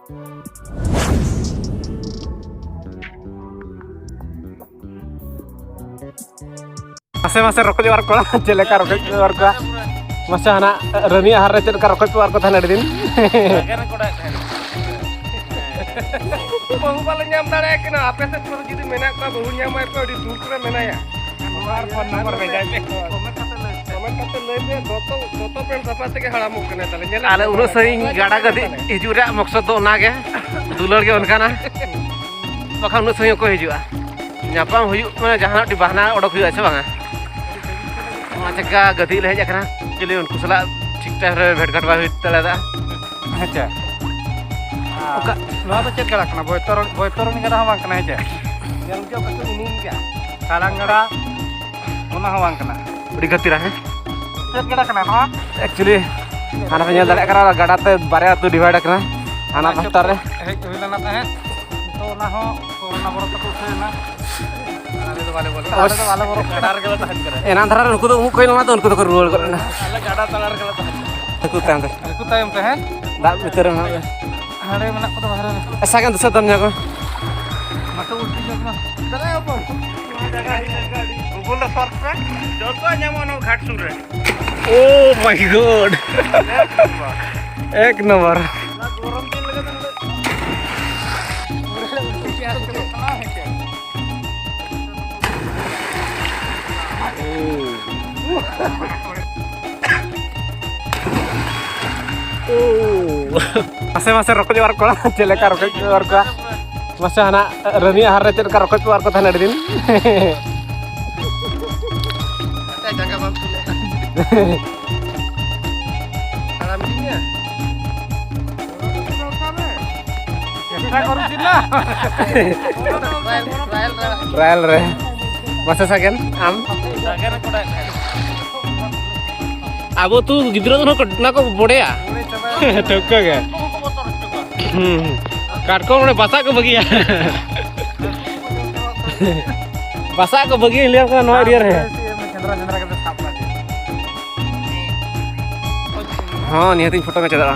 Masih rokok di warkop jelek rokok di warkop masih anak Rani ahar recet rokok di warkop tanah din bahu paling nyam dare kena apa sih cuma gitu menak ka bahu nyam apa di dur kena mena ya nomor phone number beja pe komen kata lebe doto pen sapa se ke haramu kena tale nyela ale uno sing gada gadi hijura maksud to na ge dular ge onkana bakal uno sing ko hijua nyapang huyuk mana jahan di bahana odok huyuk aja bang Macam gadi leh aja kena jadi unku salah cikta भेट घाट बाही तले दा अच्छा ओका नवा तो check करा कना बोयतर नि करा हवां कना हेचे yang dia kata ini enggak kalang ngara mana hawang kena beri gati rah cek kena kena no actually anak penyel dalek kara gada te bare atu divide kena anak pastar re hilana ta hai to na ho corona boro tak se na enak antara uनको तो मुख coil ना तो उनको तो role करना अलग गाड़ा तलार गला aku tayam teh dak bitar mah hare menak ko to bahara asa kan desa tamnya ko mata ulti jogna dare apa google search पे joto nyamono ghat sun re oh my god ek number गरम दिन लगे masih rokok di warkop jelek rokok di warkop masih anak Rani ahar recet rokok di warkop tanah din jaga mampu alhamdulillah trial re masa saken am saken koda abo tu gidra tu na ko bode ya ठोक गया काटको ने बसा को बगिया बसा को बगिया लिया का नो एरिया है हां निहती फोटो में चला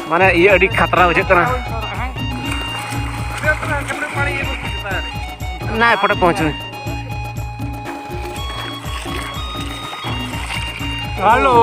माने ये अड़ी खतरा हो जतना ना फोटो पहुंच हेलो